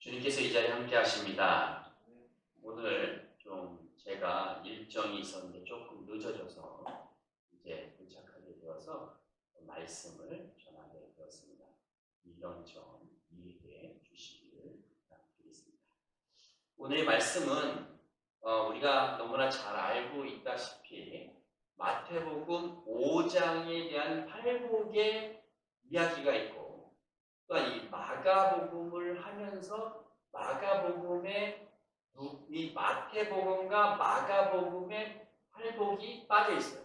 주님께서 이 자리에 함께 하십니다. 오늘 좀 제가 일정이 있었는데 조금 늦어져서 이제 도착하게 되어서 말씀을 전하게 되었습니다. 이런 점 이해해 주시기를 부탁드리겠습니다. 오늘의 말씀은 우리가 너무나 잘 알고 있다시피 마태복음 5장에 대한 팔복의 이야기가 있고, 또한 이 마가복음을 하면서 마가복음에 이 마태복음과 마가복음의 팔복이 빠져 있어요.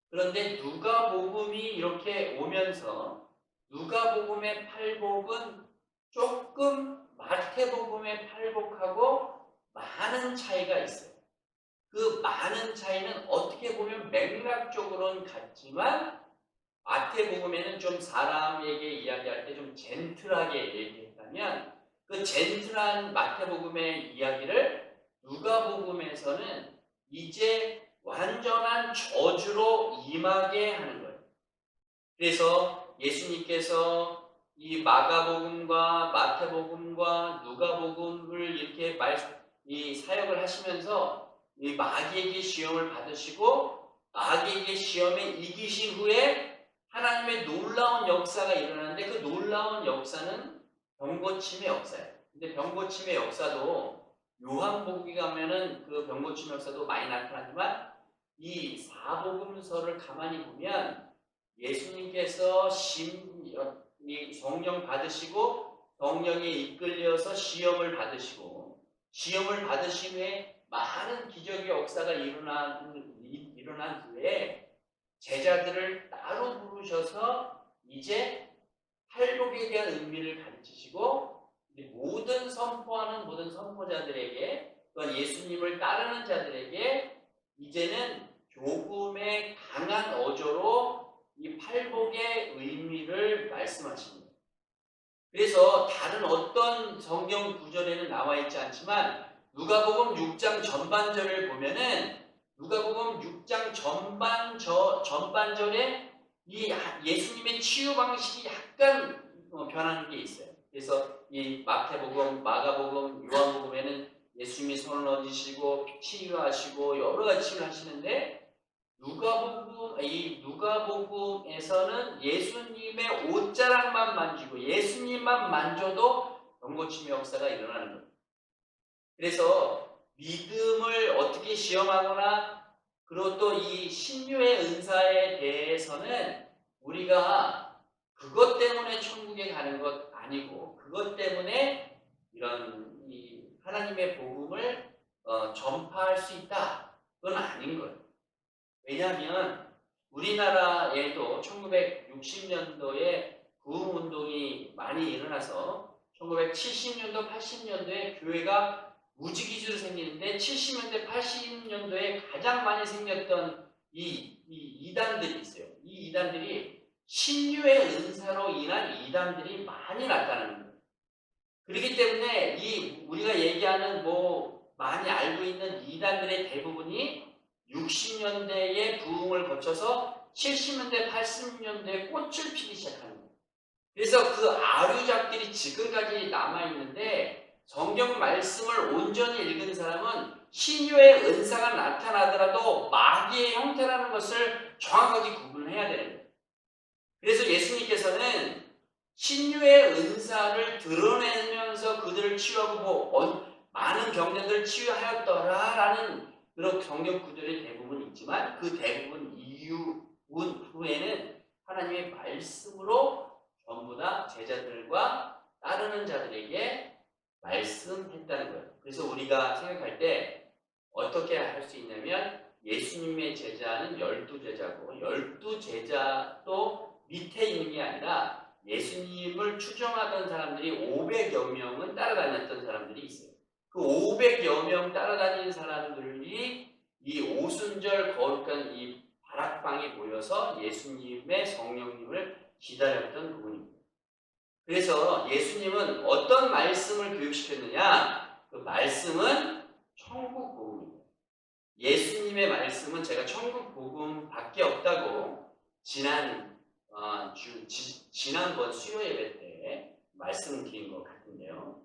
그런데 누가복음이 이렇게 오면서 누가복음의 팔복은 조금 마태복음의 팔복하고 많은 차이가 있어요. 그 많은 차이는 어떻게 보면 맥락적으로는 같지만 마태복음에는 좀 사람에게 이야기할 때 좀 젠틀하게 얘기했다면 그 젠틀한 마태복음의 이야기를 누가복음에서는 이제 완전한 저주로 임하게 하는 거예요. 그래서 예수님께서 이 마가복음과 마태복음과 누가복음을 이렇게 이 사역을 하시면서 이 마귀에게 시험을 받으시고 마귀에게 시험에 이기신 후에 하나님의 놀라운 역사가 일어나는데 그 놀라운 역사는 병고침의 역사예요. 근데 병고침의 역사도 요한복음에 가면은 그 병고침의 역사도 많이 나타나지만 이 사복음서를 가만히 보면 예수님께서 성령 받으시고 성령에 이끌려서 시험을 받으시고 시험을 받으신 후에 많은 기적의 역사가 일어난 후에 제자들을 따로 부르셔서 이제 팔복에 대한 의미를 가르치시고 모든 선포하는 모든 선포자들에게 또한 예수님을 따르는 자들에게 이제는 조금의 강한 어조로 이 팔복의 의미를 말씀하십니다. 그래서 다른 어떤 성경 구절에는 나와 있지 않지만 누가복음 6장 전반절을 보면은 누가복음 6장 전반절에 이 예수님의 치유 방식이 약간 변하는 게 있어요. 그래서 이 마태복음, 마가복음, 요한복음에는 예수님이 손을 얹으시고 치유하시고 여러 가지 치유를 하시는데 누가복음에서는 예수님의 옷자락만 만지고 예수님만 만져도 병고침의 역사가 일어나는 거예요. 그래서 믿음을 어떻게 시험하거나 그리고 또 이 신유의 은사에 대해서는 우리가 그것 때문에 천국에 가는 것 아니고 그것 때문에 이런 이 하나님의 복음을 전파할 수 있다. 그건 아닌 거예요. 왜냐하면 우리나라에도 1960년도에 구흥운동이 많이 일어나서 1970년도, 80년도에 교회가 무지기수로 생기는데 70년대, 80년도에 가장 많이 생겼던 이 이단들이 있어요. 이 이단들이 신유의 은사로 인한 이단들이 많이 나타나는 거예요. 그렇기 때문에 우리가 얘기하는 많이 알고 있는 이단들의 대부분이 60년대의 부흥을 거쳐서 70년대, 80년대에 꽃을 피기 시작하는 거예요. 그래서 그 아류작들이 지금까지 남아있는데 성경 말씀을 온전히 읽은 사람은 신유의 은사가 나타나더라도 마귀의 형태라는 것을 정확하게 구분을 해야 되는 거예요. 그래서 예수님께서는 신유의 은사를 드러내면서 그들을 치유하고 많은 병자들을 치유하였더라라는 그런 성경 구절이 대부분 있지만 그 대부분 후에는 하나님의 말씀으로 전부 다 제자들과 따르는 자들에게 말씀했다는 거예요. 그래서 우리가 생각할 때 어떻게 할 수 있냐면 예수님의 제자는 12제자고 12제자도 밑에 있는 게 아니라 예수님을 추종하던 사람들이 500여 명은 따라다녔던 사람들이 있어요. 그 500여 명 따라다니는 사람들이 이 오순절 거룩한 이 바락방에 모여서 예수님의 성령님을 기다렸던 부분입니다. 그래서 예수님은 어떤 말씀을 교육시켰느냐? 그 말씀은 천국 복음입니다. 예수님의 말씀은 제가 천국 복음밖에 없다고 지난번 수요 예배 때 말씀드린 것 같아요. 같은데요.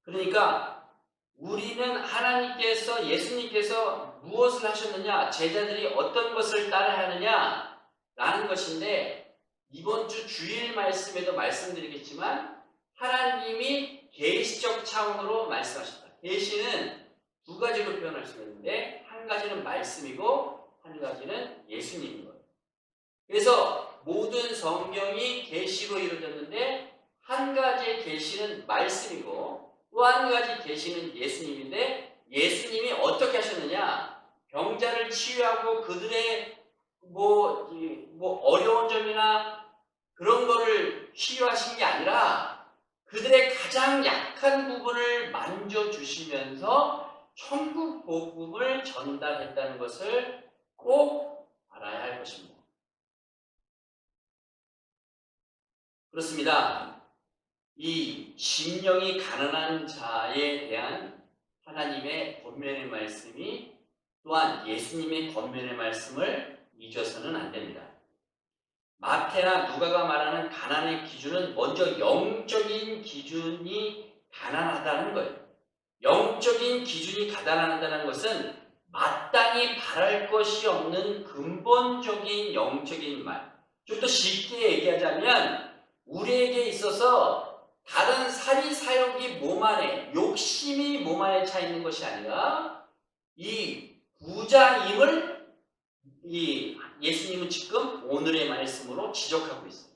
그러니까 우리는 하나님께서 예수님께서 무엇을 하셨느냐, 제자들이 어떤 것을 따라야 하느냐라는 것인데 이번 주 주일 말씀에도 말씀드리겠지만 하나님이 계시적 차원으로 말씀하셨다. 계시는 두 가지로 표현할 수 있는데 한 가지는 말씀이고 한 가지는 예수님인 거예요. 그래서 모든 성경이 계시로 이루어졌는데 한 가지의 계시는 말씀이고 또 한 가지 계시는 예수님인데 예수님이 어떻게 하셨느냐? 병자를 치유하고 그들의 뭐 어려운 점이나 그런 거를 치유하신 게 아니라 그들의 가장 약한 부분을 만져주시면서 천국 복음을 전달했다는 것을 꼭 알아야 할 것입니다. 그렇습니다. 이 심령이 가난한 자에 대한 하나님의 권면의 말씀이 또한 예수님의 권면의 말씀을 잊어서는 안 됩니다. 마태나 누가가 말하는 가난의 기준은 먼저 영적인 기준이 가난하다는 거예요. 영적인 기준이 가난하다는 것은 마땅히 바랄 것이 없는 근본적인 영적인 말. 좀 더 쉽게 얘기하자면 우리에게 있어서 다른 사리사욕이 몸 안에, 욕심이 몸 안에 차 있는 것이 아니라 이 부자임을 이 예수님은 지금 오늘의 말씀으로 지적하고 있어요.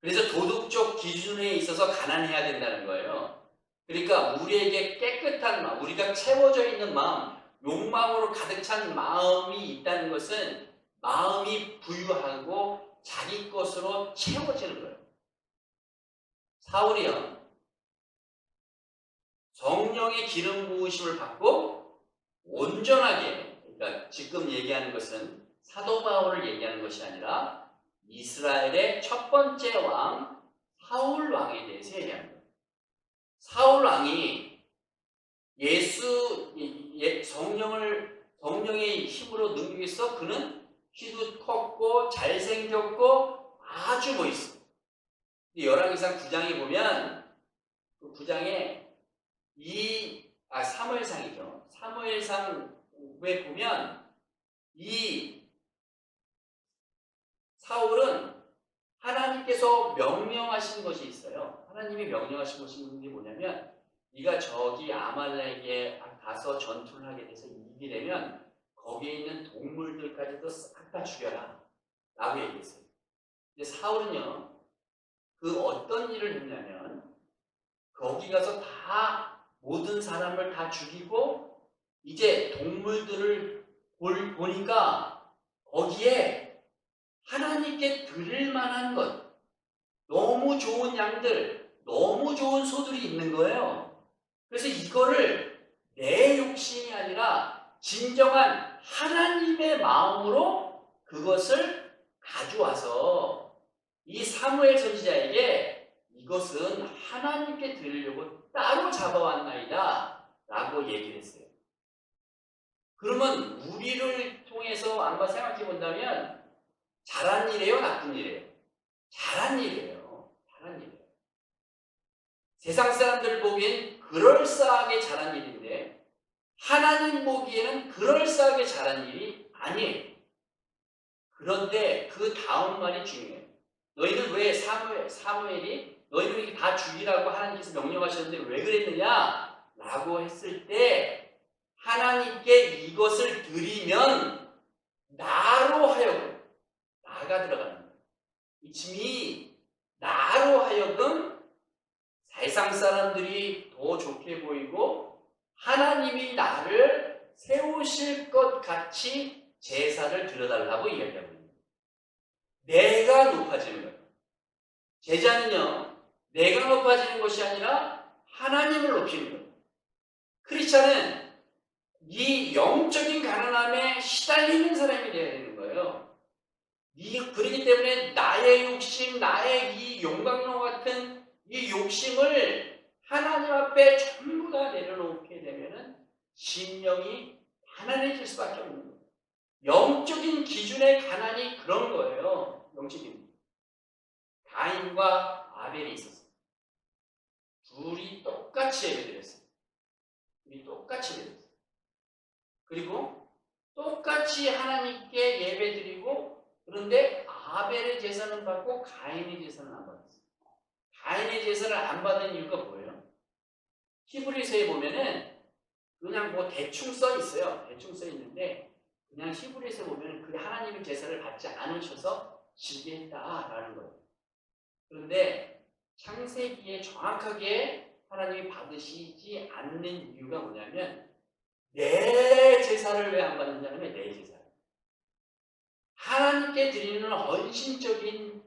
그래서 도덕적 기준에 있어서 가난해야 된다는 거예요. 그러니까 우리에게 깨끗한 마음, 우리가 채워져 있는 마음, 욕망으로 가득 찬 마음이 있다는 것은 마음이 부유하고 자기 것으로 채워지는 거예요. 사울이요, 성령의 기름 부으심을 받고 온전하게, 그러니까 지금 얘기하는 것은 사도 바울을 얘기하는 것이 아니라 이스라엘의 첫 번째 왕 사울 왕에 대해서 얘기하는 거예요. 사울 왕이 성령의 힘으로 능력해서 그는 키도 컸고 잘생겼고 아주 멋있어요. 열왕기상 9장에 보면 그 9장에 사무엘상이죠. 사무엘상에 보면 이 사울은 하나님께서 명령하신 것이 있어요. 하나님이 명령하신 것이 뭐냐면 네가 저기 아말렉에 가서 전투를 하게 돼서 이기려면 거기에 있는 동물들까지도 싹 다 죽여라 라고 얘기했어요. 근데 사울은요, 그 어떤 일을 했냐면 거기 가서 다 모든 사람을 다 죽이고 이제 동물들을 보니까 거기에 하나님께 드릴 만한 것, 너무 좋은 양들, 너무 좋은 소들이 있는 거예요. 그래서 이거를 내 욕심이 아니라 진정한 하나님의 마음으로 그것을 가져와서 이 사무엘 선지자에게 이것은 하나님께 드리려고 따로 잡아왔나이다 라고 얘기를 했어요. 그러면 우리를 통해서 한번 생각해 본다면 잘한 일이에요, 나쁜 일이에요? 잘한 일이에요. 잘한 일이에요. 세상 사람들 보기엔 그럴싸하게 잘한 일인데 하나님 보기에는 그럴싸하게 잘한 일이 아니에요. 그런데 그 다음 말이 중요해요. 너희는 왜 사무엘이 너희를 이렇게 다 죽이라고 하나님께서 명령하셨는데 왜 그랬느냐? 라고 했을 때 하나님께 이것을 드리면 나로 하여금, 나가 들어가는 거예요. 이 짐이 나로 하여금 세상 사람들이 더 좋게 보이고 하나님이 나를 세우실 것 같이 제사를 드려달라고 이야기하고 있는 거예요. 내가 높아지는 거예요. 제자는요, 내가 높아지는 것이 아니라 하나님을 높이는 거예요. 크리스찬은 이 영적인 가난함에 시달리는 사람이 되어야 되는 거예요. 그렇기 때문에 나의 욕심, 나의 이 용광로 같은 이 욕심을 하나님 앞에 전부 다 내려놓게 되면은 심령이 가난해질 수밖에 없는 거예요. 영적인 기준의 가난이 그런 거예요. 영적인 가인과 아벨이 있었어요. 똑같이 예배드렸어요. 우리 똑같이 예배드렸어요. 그리고 똑같이 하나님께 예배드리고, 그런데 아벨의 제사는 받고 가인의 제사는 안 받았어요. 가인의 제사를 안 받은 이유가 뭐예요? 히브리서에 보면은 그냥 뭐 대충 써 있어요. 대충 써 있는데 그냥 히브리서에 보면은 그 하나님의 제사를 받지 않으셔서 지게 했다라는 거예요. 그런데 창세기에 정확하게 하나님이 받으시지 않는 이유가 뭐냐면, 내 제사를 왜 안 받느냐면 내 제사. 하나님께 드리는 헌신적인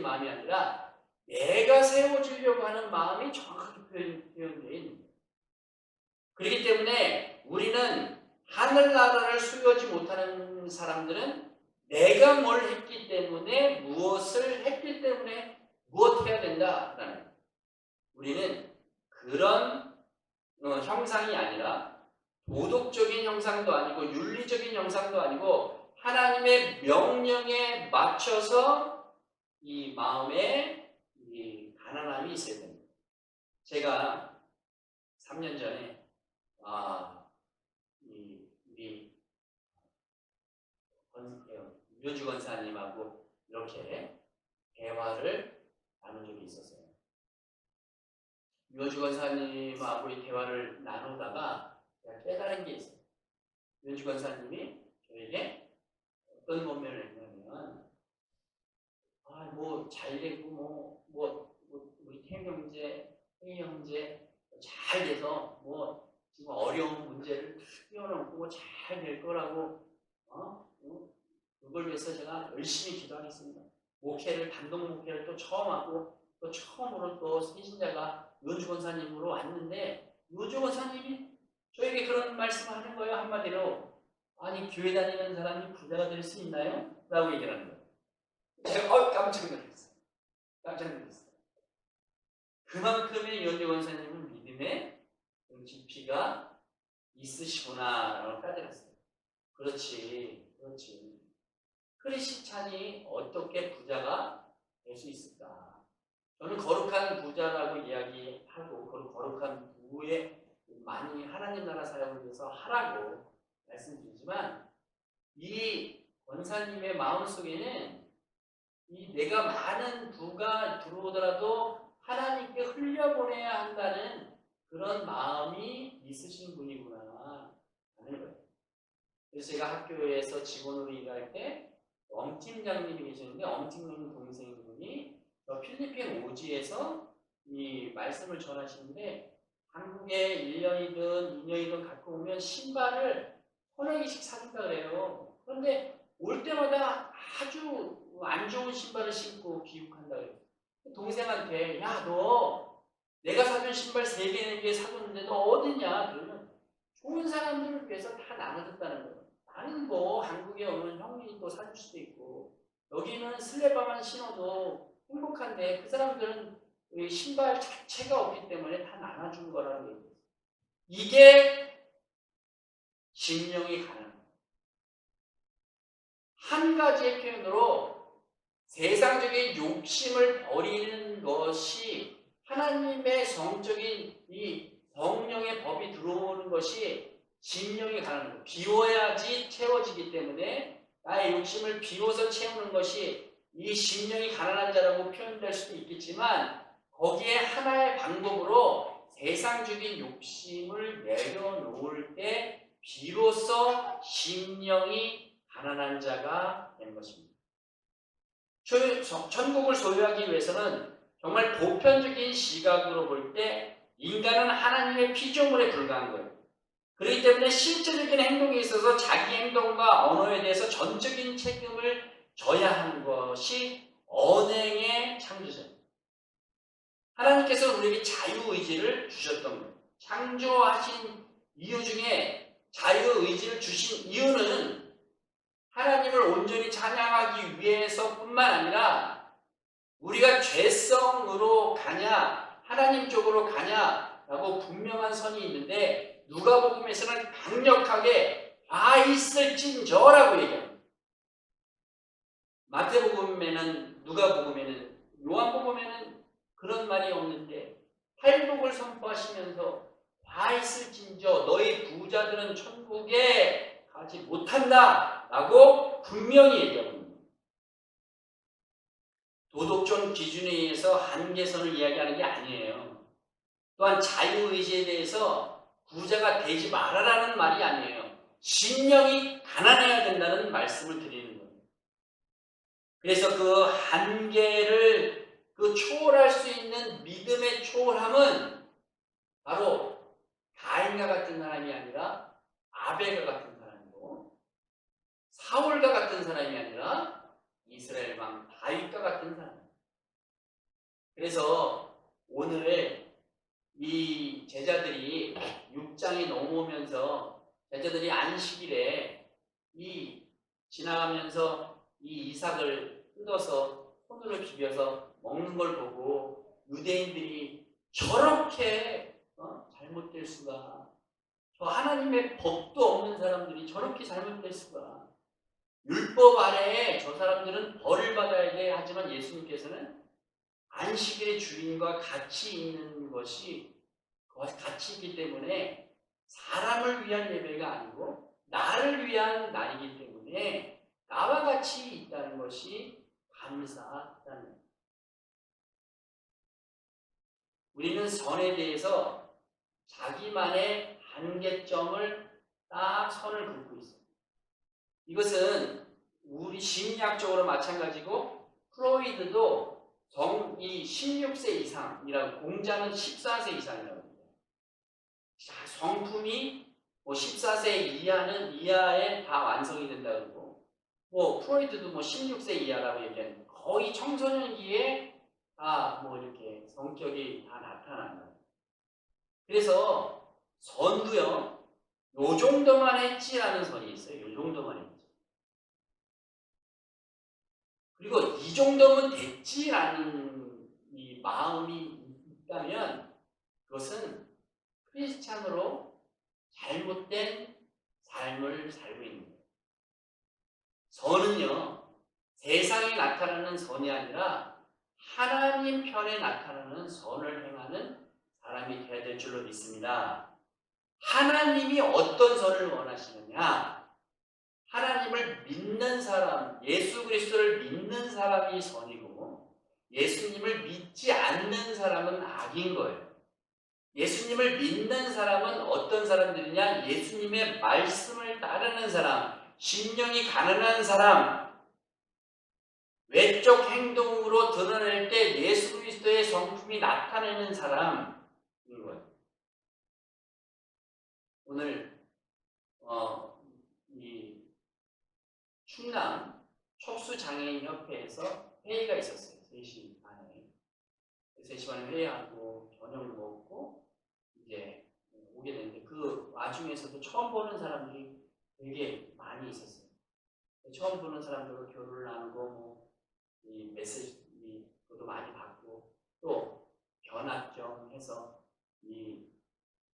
마음이 아니라 내가 세워주려고 하는 마음이 정확하게 표현되어 있는 거예요. 그렇기 때문에 우리는 하늘나라를 수여하지 못하는 사람들은 내가 뭘 했기 때문에, 무엇을 했기 때문에 무엇 해야 된다라는 거예요. 우리는 그런 형상이 아니라 도덕적인 형상도 아니고 윤리적인 형상도 아니고 하나님의 명령에 맞춰서 이 마음에 이 가난함이 있어야 됩니다. 제가 3년 전에 우리 유효주 권사님하고 이렇게 대화를 나눈 적이 있었어요. 유효주 권사님하고 이 대화를 나누다가 제가 깨달은 게 있어요. 유효주 권사님이 저에게 어떤 권면을 했냐면, 뭐 잘되고 우리 태희 형제 잘 돼서 뭐 지금 어려운 문제를 뛰어넘고 잘 될 거라고 그걸 위해서 제가 열심히 기도하겠습니다. 단독 목회를 또 처음 하고 또 처음으로 또 세신자가 유효주 권사님으로 왔는데, 유효주 권사님이 저에게 그런 말씀을 하는 거예요. 한마디로, 아니 교회 다니는 사람이 부자가 될 수 있나요? 라고 얘기를 하는 거예요. 제가 깜짝 놀랐어요. 그만큼의 유효주 권사님은 믿음의 깊이가 있으시구나 라고 까달았어요. 그렇지. 크리스찬이 어떻게 부자가 될 수 있을까? 저는 거룩한 부자라고 이야기하고, 거룩한 부에 많이 하나님 나라 사역을 위해서 하라고 말씀드리지만, 이 권사님의 마음속에는 이 내가 많은 부가 들어오더라도 하나님께 흘려보내야 한다는 그런 마음이 있으신 분이구나 하는 거예요. 그래서 제가 학교에서 직원으로 일할 때 엄팀장님이 계시는데, 엄팀장님 동생분이 필리핀 오지에서 이 말씀을 전하시는데, 한국에 1년이든 2년이든 갖고 오면 신발을 1,000개씩 사준다 그래요. 그런데 올 때마다 아주 안 좋은 신발을 신고 귀국한다 그래요. 동생한테, 야, 너 내가 사준 신발 3개, 4개 사줬는데 너 어디냐? 그러면 좋은 사람들을 위해서 다 나눠줬다는 거예요. 나는 뭐 한국에 오는 형님이 또 사줄 수도 있고, 여기는 슬레바만 신어도 행복한데 그 사람들은 신발 자체가 없기 때문에 다 나눠준 거라는 얘기예요. 이게 심령이 가는 거예요. 한 가지의 표현으로 세상적인 욕심을 버리는 것이, 하나님의 성적인 이 성령의 법이 들어오는 것이 심령이 가는 거예요. 비워야지 채워지기 때문에 나의 욕심을 비워서 채우는 것이 이 심령이 가난한 자라고 표현될 수도 있겠지만, 거기에 하나의 방법으로 세상적인 욕심을 내려놓을 때 비로소 심령이 가난한 자가 되는 것입니다. 천국을 소유하기 위해서는 정말 보편적인 시각으로 볼 때 인간은 하나님의 피조물에 불과한 거예요. 그렇기 때문에 실제적인 행동에 있어서 자기 행동과 언어에 대해서 전적인 책임을 져야 하는 것이 언행의 창조자입니다. 하나님께서 우리에게 자유의지를 주셨던 거예요. 창조하신 이유 중에 자유의지를 주신 이유는 하나님을 온전히 찬양하기 위해서뿐만 아니라, 우리가 죄성으로 가냐 하나님 쪽으로 가냐라고 분명한 선이 있는데, 누가복음에서는 강력하게 다 있을진저라고 얘기합니다. 마태복음에는, 누가복음에는, 요한복음에는 그런 말이 없는데 팔복을 선포하시면서 화 있을진저 너희 부자들은 천국에 가지 못한다 라고 분명히 얘기하고 있습니다. 도덕적 기준에 의해서 한계선을 이야기하는 게 아니에요. 또한 자유의지에 대해서 부자가 되지 말아라는 말이 아니에요. 심령이 가난해야 된다는 말씀을 드리는 거예요. 그래서 그 한계를 초월할 수 있는 믿음의 초월함은 바로 가인과 같은 사람이 아니라 아벨과 같은 사람이고, 사울과 같은 사람이 아니라 이스라엘 왕 다윗과 같은 사람. 그래서 오늘 이 제자들이 6장이 넘어오면서 제자들이 안식일에 지나가면서 이 이삭을 뜯어서 손으로 비벼서 먹는 걸 보고 유대인들이 저렇게 잘못될 수가, 저 하나님의 법도 없는 사람들이 저렇게 잘못될 수가, 율법 아래에 저 사람들은 벌을 받아야 돼. 하지만 예수님께서는 안식일의 주인과 같이 있는 것이 같이 있기 때문에 사람을 위한 예배가 아니고 나를 위한 날이기 때문에 나와 같이 있다는 것이 감사하다는 거예요. 우리는 선에 대해서 자기만의 한계점을 딱 선을 긋고 있어요. 이것은 우리 심리학적으로 마찬가지고, 프로이드도 이 16세 이상이라고, 공자는 14세 이상이라고 합니다. 성품이 14세 이하에 다 완성이 된다고 그러고, 프로이드도 16세 이하라고 얘기하는, 거의 청소년기에 다 이렇게 성격이 다 나타나는 거예요. 그래서 선도요, 요 정도만 했지라는 선이 있어요. 요 정도만 했지. 그리고 이 정도면 됐지라는 이 마음이 있다면 그것은 크리스찬으로 잘못된 삶을 살고 있는 거예요. 선은요, 세상에 나타나는 선이 아니라 하나님 편에 나타나는 선을 행하는 사람이 되어야 될 줄로 믿습니다. 하나님이 어떤 선을 원하시느냐? 하나님을 믿는 사람, 예수 그리스도를 믿는 사람이 선이고, 예수님을 믿지 않는 사람은 악인 거예요. 예수님을 믿는 사람은 어떤 사람들이냐? 예수님의 말씀을 따르는 사람, 심령이 가난한 사람, 외적 행동으로 드러낼 때 예수 그리스도의 성품이 나타내는 사람인 거예요. 오늘 이 충남 촉수장애인협회에서 회의가 있었어요. 3시 반에. 3시 반에 회의하고 저녁을 먹고 이제 오게 됐는데, 그 와중에서도 처음 보는 사람들이 되게 많이 있었어요. 처음 보는 사람들과 교류를 나누고 이 메시지 그것도 많이 받고, 또 견학점 해서 이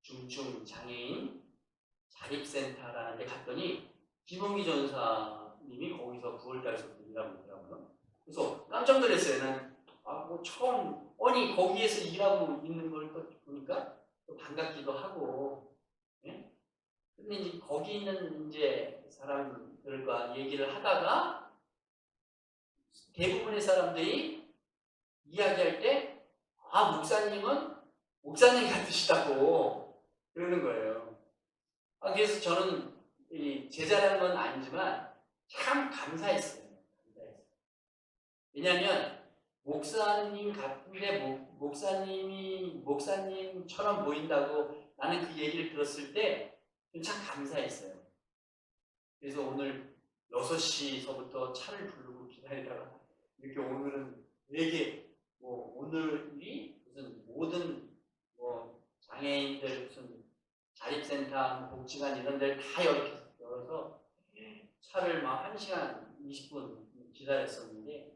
중증 장애인 자립센터라는 데 갔더니 김홍기 전사님이 거기서 9월달서부터 일하고 있더라고요. 그래서 깜짝 놀랐어요. 난 처음 거기에서 일하고 있는 걸 보니까 또 반갑기도 하고, 예? 근데 이제 거기 있는 이제 사람들과 얘기를 하다가 대부분의 사람들이 이야기할 때 목사님은 목사님 같으시다고 그러는 거예요. 그래서 저는 제자라는 건 아니지만 참 감사했어요. 왜냐하면 목사님 같은데 목사님이 목사님처럼 보인다고 나는 그 얘기를 들었을 때 참 감사했어요. 그래서 오늘 6시서부터 차를 부르고 기다리다가 이렇게 오늘은 되게 오늘이 무슨 모든 장애인들 무슨 자립센터, 복지관 이런 데를 다 열어서 차를 막 1시간 20분 기다렸었는데,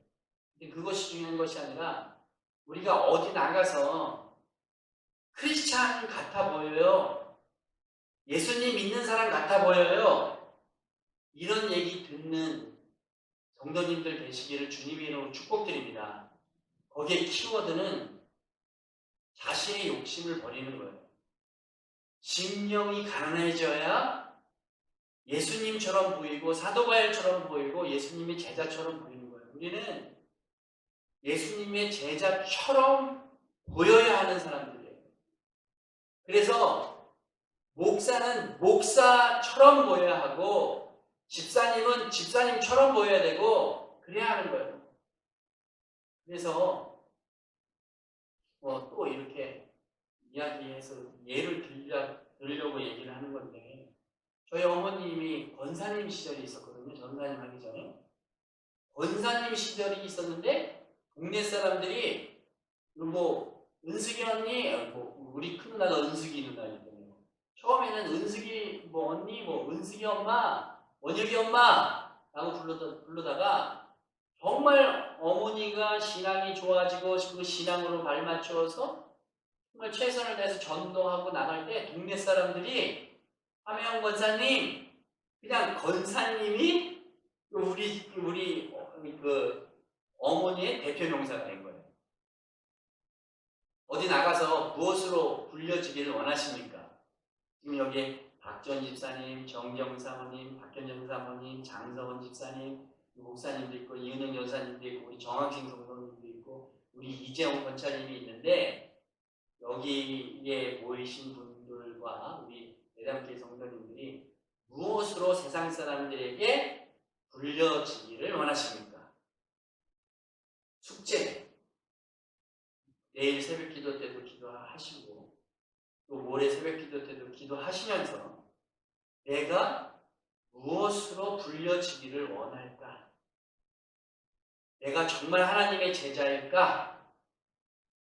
근데 그것이 중요한 것이 아니라 우리가 어디 나가서 크리스찬 같아 보여요, 예수님 믿는 사람 같아 보여요, 이런 얘기 듣는 성도님들 되시기를 주님의 이름으로 축복드립니다. 거기에 키워드는 자신 자신의 욕심을 버리는 거예요. 심령이 가난해져야 예수님처럼 보이고 사도 바울처럼 보이고 예수님의 제자처럼 보이는 거예요. 우리는 예수님의 제자처럼 보여야 하는 사람들이에요. 그래서 목사는 목사처럼 보여야 하고 집사님은 집사님처럼 보여야 되고 그래야 하는 거예요. 그래서 또 이렇게 이야기해서 예를 들려고 얘기를 하는 건데 저희 어머님이 권사님 시절이 있었거든요. 전사님 하기 전에. 권사님 시절이 있었는데 동네 사람들이 뭐 은숙이 언니, 뭐 우리 큰 누나가 은숙이 누나이거든요. 처음에는 은숙이 뭐 언니, 뭐 은숙이 엄마, 원혁이 엄마라고 부르다가 정말 어머니가 신앙이 좋아지고 그 신앙으로 발맞춰서 정말 최선을 다해서 전도하고 나갈 때 동네 사람들이 하명 권사님, 그냥 권사님이 우리 그 어머니의 대표 명사가 된 거예요. 어디 나가서 무엇으로 불려지기를 원하십니까? 지금 여기 박전 집사님, 정경 사모님, 박현정 사모님, 장성원 집사님, 목사님도 있고 이은영 여사님도 있고 우리 정학생 성도님도 있고 우리 이재용 권사님이 있는데 여기에 모이신 분들과 우리 대담교회 성도님들이 무엇으로 세상 사람들에게 불려지기를 원하십니까? 숙제. 내일 새벽 기도 때도 기도하시고 또 모레 새벽 기도 때도 기도하시면서 내가 무엇으로 불려지기를 원할까? 내가 정말 하나님의 제자일까?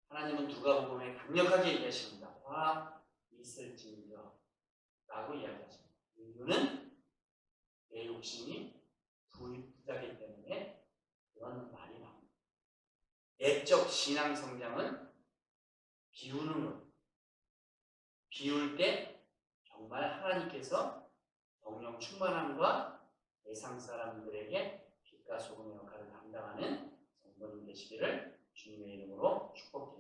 하나님은 누가복음에 강력하게 얘기하십니다. 화 있을지니라 라고 이야기하십니다. 이유는 내 욕심이 부자기 때문에 그런 말이 나옵니다. 내적 신앙 성장은 비우는 것. 비울 때 정말 하나님께서 성령 충만함과 세상 사람들에게 빛과 소금의 역할을 감당하는 성도님 되시기를 주님의 이름으로 축복드립니다.